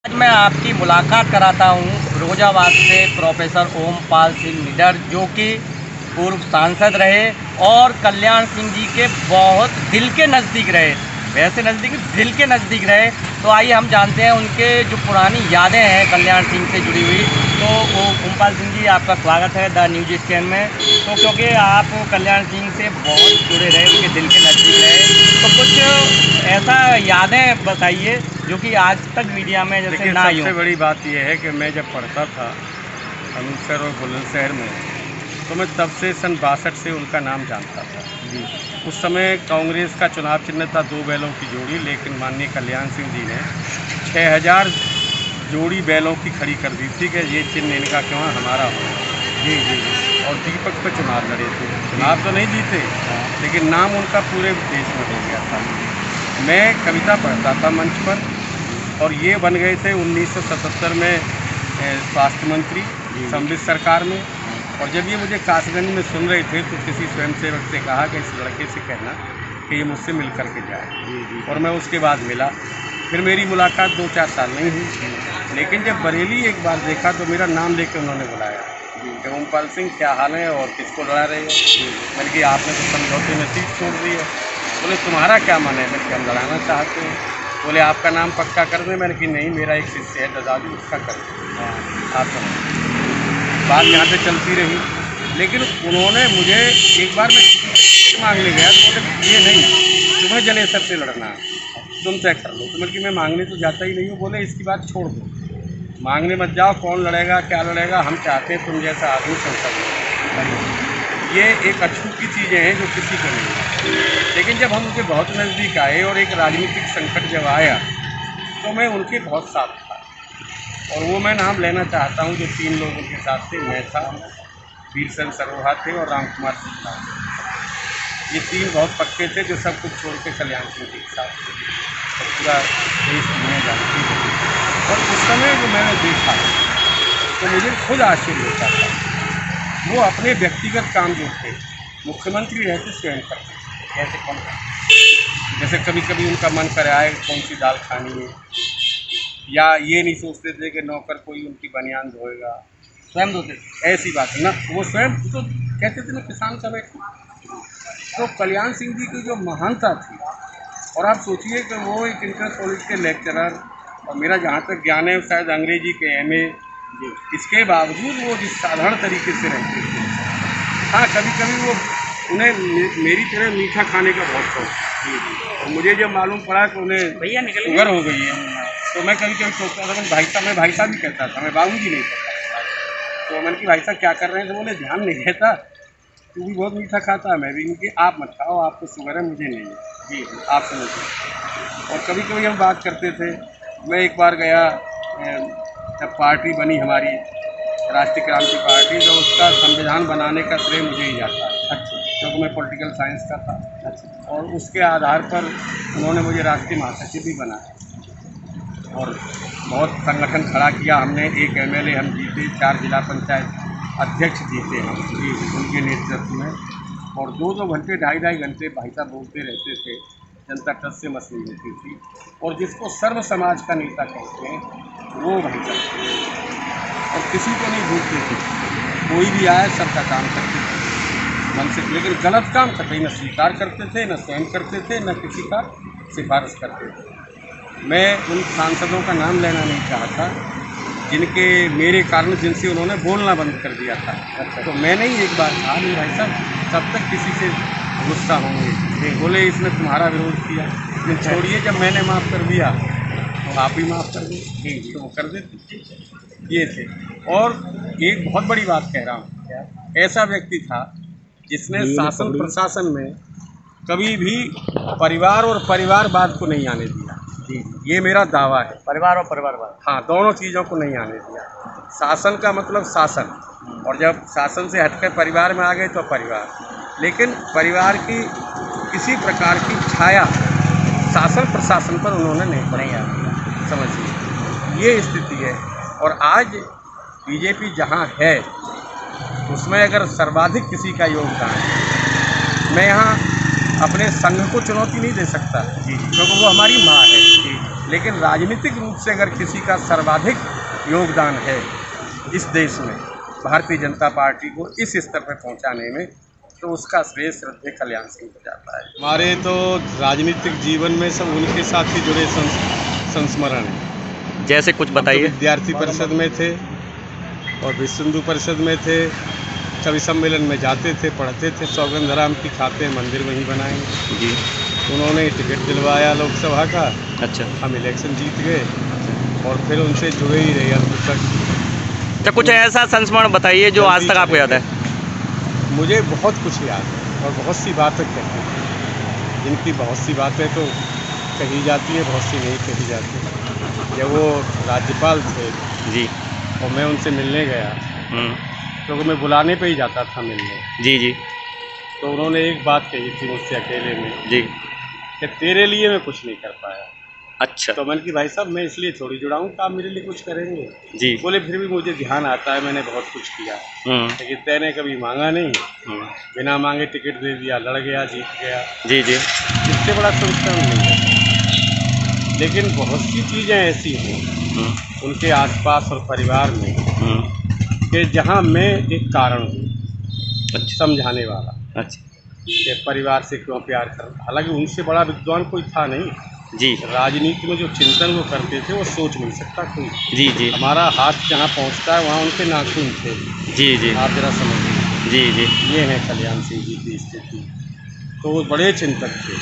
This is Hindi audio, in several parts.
आज मैं आपकी मुलाकात कराता हूँ फिरोजाबाद से प्रोफेसर ओमपाल सिंह निडर, जो कि पूर्व सांसद रहे और कल्याण सिंह जी के बहुत दिल के नज़दीक रहे। वैसे नज़दीक, दिल के नज़दीक रहे। तो आइए हम जानते हैं उनके जो पुरानी यादें हैं कल्याण सिंह से जुड़ी हुई। तो वो ओमपाल सिंह जी, आपका स्वागत है द न्यूज स्टैंड में। तो क्योंकि आप कल्याण सिंह से बहुत जुड़े रहे, उनके दिल के नज़दीक रहे, तो कुछ ऐसा यादें बताइए जो कि आज तक मीडिया में जैसे ना आई हो। सबसे बड़ी बात यह है कि मैं जब पढ़ता था अमृतसर और बुलंदशहर में, तो मैं तब से सन 62 से उनका नाम जानता था जी। उस समय कांग्रेस का चुनाव चिन्ह था 2 बैलों की जोड़ी, लेकिन माननीय कल्याण सिंह जी ने 6000 जोड़ी बैलों की खड़ी कर दी थी कि ये चिन्ह इनका क्यों हमारा हो। जी जी जी। और दीपक पे चुनाव लड़े थे। चुनाव तो नहीं जीते, लेकिन नाम उनका पूरे देश में हो गया था। मैं कविता पढ़ता था मंच पर, और ये बन गए थे 1977 में स्वास्थ्य मंत्री सम्मिलित सरकार में। और जब ये मुझे कासगंज में सुन रहे थे, तो किसी स्वयंसेवक से कहा कि इस लड़के से कहना कि ये मुझसे मिल कर के जाए। और मैं उसके बाद मिला। फिर मेरी मुलाकात 2-4 साल नहीं हुई, लेकिन जब बरेली एक बार देखा तो मेरा नाम लेके उन्होंने बुलाया कि ओमपाल सिंह, क्या हाल है और किसको लड़ा रहे हो। मैंने कि आपने तो समझौते में सीट छोड़ दी है। बोले तुम्हारा क्या मन है। मैंने कि हम लड़ाना चाहते हैं। बोले आपका नाम पक्का कर दें। मैंने कि नहीं, मेरा एक शिष्य है ददाजू, उसका कर दें। आप समझ। बात यहाँ से चलती रही, लेकिन उन्होंने मुझे एक बार मैं टिकट मांगने गया तो बोले ये नहीं, तुम्हें जनेसर से लड़ना है, तुम तय कर लो। तो मैंने कि मैं मांगने तो जाता ही नहीं हूँ। बोले इसकी बात छोड़ दो, मांगने मत जाओ, कौन लड़ेगा क्या लड़ेगा, हम चाहते हैं तुम जैसा आदमी संसद में। ये एक अछूती चीज़ें हैं जो किसी को नहीं है। लेकिन जब हम उनके बहुत नज़दीक आए और एक राजनीतिक संकट जब आया, तो मैं उनके बहुत साथ था। और वो मैं नाम लेना चाहता हूँ जो 3 लोग उनके साथ थे। मैं था, वीरसन सरोहा थे और राम कुमार सिंह। ये 3 बहुत पक्के थे जो सब कुछ छोड़ के कल्याण सिंह के साथ थे। और पूरा देश दुनिया जानती है। और उस समय जो मैंने देखा तो मुझे खुद आश्चर्य होता था। वो अपने व्यक्तिगत काम जो थे, मुख्यमंत्री रहते स्वयं करते थे। जैसे कौन करते, जैसे कभी कभी उनका मन कर आए कौन सी दाल खानी है, या ये नहीं सोचते थे कि नौकर कोई उनकी बनियान धोएगा, स्वयं धोते थे। ऐसी बात ना, वो स्वयं तो कहते थे ना किसान का बेटा। तो कल्याण सिंह जी की जो महानता थी, और आप सोचिए कि वो एक इंटर कॉलेज के लेक्चरर, और मेरा जहाँ तक ज्ञान है शायद अंग्रेजी के MA, इसके बावजूद वो जिस साधारण तरीके से रहते थे। हाँ, कभी कभी वो उन्हें मेरी तरह मीठा खाने का बहुत शौक था। और मुझे जब मालूम पड़ा कि उन्हें शुगर हो गई है, तो मैं कभी कभी सोचता था, भाई साहब, मैं भाई साहब भी कहता था, मैं बाबू जी नहीं कहता। तो मैंने कि भाई साहब क्या कर रहे हैं। तो बोले ध्यान नहीं रहता, तू भी बहुत मीठा खाता है, मैं भी। इनकी आप मत खाओ, आपको शुगर है, मुझे नहीं है। जी आप समझिए। और कभी कभी हम बात करते थे। मैं एक बार गया, जब पार्टी बनी हमारी राष्ट्रीय क्रांति पार्टी, तो उसका संविधान बनाने का श्रेय मुझे ही जाता है। अच्छा, क्योंकि मैं पॉलिटिकल साइंस का था। अच्छा। और उसके आधार पर उन्होंने मुझे राष्ट्रीय महासचिव भी बनाया और बहुत संगठन खड़ा किया हमने। 1 MLA हम जीते, 4 जिला पंचायत अध्यक्ष जीते हम जी उनके नेतृत्व में। और 2-2 घंटे, 2.5-2.5 घंटे भाई साहब बोलते रहते थे, जनता टस से मसली होती थी। और जिसको सर्व समाज का नेता कहते हैं, वो भाई साहब, और किसी को नहीं भूलते थे। कोई भी आए सबका काम करते थे मन से, लेकिन गलत काम कतई न स्वीकार करते थे, न स्वयं करते थे, न किसी का सिफारिश करते थे। मैं उन सांसदों का नाम लेना नहीं चाहता जिनके मेरे कारण जिनसे उन्होंने बोलना बंद कर दिया था। अच्छा। तो मैंने ही एक बार कहा, नहीं भाई साहब, तब तक किसी से गुस्सा होंगे। बोले इसने तुम्हारा विरोध किया, लेकिन छोड़िए, जब मैंने माफ़ कर दिया तो आप भी माफ़ कर दें। तो वो कर देते। ये थे। और एक बहुत बड़ी बात कह रहा हूँ, ऐसा व्यक्ति था जिसने शासन प्रशासन में कभी भी परिवार और परिवारवाद को नहीं आने दिया। जी, ये मेरा दावा है। परिवार और परिवारवाद, हाँ, दोनों चीज़ों को नहीं आने दिया। शासन का मतलब शासन, और जब शासन से हटकर परिवार में आ गए तो परिवार, लेकिन परिवार की किसी प्रकार की छाया शासन प्रशासन पर उन्होंने नहीं आती। समझिए, ये स्थिति है। और आज बीजेपी जहाँ है, उसमें अगर सर्वाधिक किसी का योगदान है, मैं यहाँ अपने संघ को चुनौती नहीं दे सकता क्योंकि वो हमारी माँ है। लेकिन राजनीतिक रूप से अगर किसी का सर्वाधिक योगदान है इस देश में भारतीय जनता पार्टी को इस स्तर पर पहुंचाने में, तो उसका श्रेय श्रद्धेय कल्याण सिंह को जाता है। हमारे तो राजनीतिक जीवन में सब उनके साथ ही जुड़े संस्मरण हैं। जैसे कुछ बताइए। तो विद्यार्थी परिषद में थे और विश्व हिंदू परिषद में थे, कवि सम्मेलन में जाते थे, पढ़ते थे, सौगंध राम की खाते मंदिर वहीं बनाएंगे जी। उन्होंने टिकट दिलवाया लोकसभा का। अच्छा। हम इलेक्शन जीत गए और फिर उनसे जुड़े ही रहे अंत तक। तो कुछ ऐसा संस्मरण बताइए जो आज तक आपको याद है। मुझे बहुत कुछ याद है और बहुत सी बातें कहते हैं, जिनकी बहुत सी बातें तो कही जाती है, बहुत सी नहीं कही जाती। जब वो राज्यपाल थे जी और मैं उनसे मिलने गया, क्योंकि मैं बुलाने पे ही जाता था मिलने जी जी, तो उन्होंने एक बात कही थी मुझसे अकेले में जी कि तेरे लिए मैं कुछ नहीं कर पाया। अच्छा। तो मैंने कि भाई साहब मैं इसलिए थोड़ी जुड़ा हूँ कि आप मेरे लिए कुछ करेंगे जी। बोले फिर भी मुझे ध्यान आता है, मैंने बहुत कुछ किया, लेकिन तैने कभी मांगा नहीं, बिना मांगे टिकट दे दिया, लड़ गया, जीत गया जी जी। इससे बड़ा संस्करण नहीं है। लेकिन बहुत सी चीज़ें ऐसी हैं उनके आसपास और परिवार में कि जहाँ मैं एक कारण हूँ समझाने वाला। अच्छा। कि परिवार से क्यों प्यार कर, हालांकि उनसे बड़ा विद्वान कोई था नहीं जी। राजनीति में जो चिंतन वो करते थे वो सोच नहीं सकता कोई जी जी। हमारा हाथ जहाँ पहुँचता है वहाँ उनके नाखून थे जी जी। आप जरा समझिए जी जी। ये है कल्याण सिंह जी की स्थिति। तो वो बड़े चिंतक थे,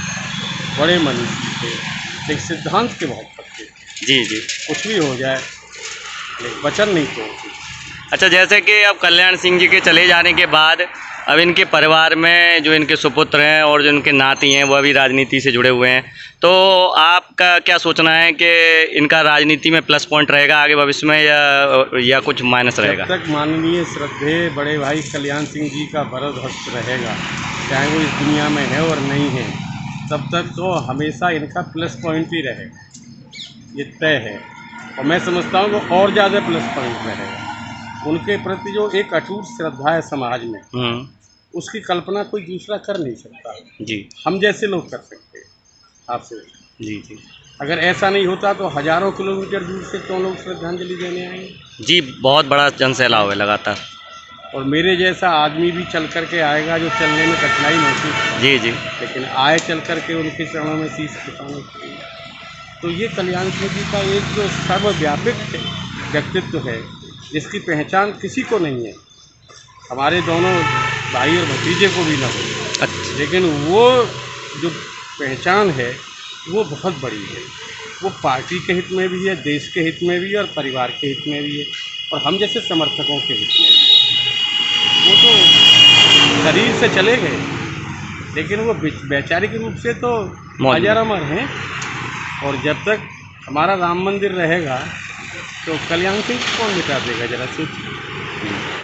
बड़े मनीषी थे, एक सिद्धांत के बहुत पक्के जी जी। कुछ भी हो जाए एक वचन नहीं तोड़ते। अच्छा, जैसे कि अब कल्याण सिंह जी के चले जाने के बाद अब इनके परिवार में जो इनके सुपुत्र हैं और जो इनके नाती हैं वो अभी राजनीति से जुड़े हुए हैं, तो आपका क्या सोचना है कि इनका राजनीति में प्लस पॉइंट रहेगा आगे भविष्य में या कुछ माइनस रहेगा? जब तक माननीय श्रद्धेय बड़े भाई कल्याण सिंह जी का वरद हस्त रहेगा, चाहे वो इस दुनिया में है और नहीं है, तब तक तो हमेशा इनका प्लस पॉइंट ही रहेगा, ये तय है। और मैं समझता हूँ कि और ज़्यादा प्लस पॉइंट रहेगा। उनके प्रति जो एक अटूट श्रद्धा है समाज में, उसकी कल्पना कोई दूसरा कर नहीं सकता जी। हम जैसे लोग कर सकते हैं, आप सोचिए जी जी। अगर ऐसा नहीं होता तो हज़ारों किलोमीटर दूर से क्यों लोग श्रद्धांजलि देने आएंगे जी। बहुत बड़ा जनसैलाब है लगातार, और मेरे जैसा आदमी भी चल कर के आएगा जो चलने में कठिनाई महसूस जी जी, लेकिन आए चल कर के उनके चरणों में शीश झुकाने के लिए। तो ये कल्याण सिंह जी का एक जो सर्वव्यापक व्यक्तित्व है जिसकी पहचान किसी को नहीं है, हमारे दोनों भाई और भतीजे को भी ना हो। अच्छा। लेकिन वो जो पहचान है वो बहुत बड़ी है, वो पार्टी के हित में भी है, देश के हित में भी है और परिवार के हित में भी है, और हम जैसे समर्थकों के हित में भी। वो तो शरीर से चले गए, लेकिन वो वैचारिक रूप से तो अजर अमर हैं। और जब तक हमारा राम मंदिर रहेगा तो कल्याण सिंह कौन मिटा देगा, जरा सोचिए।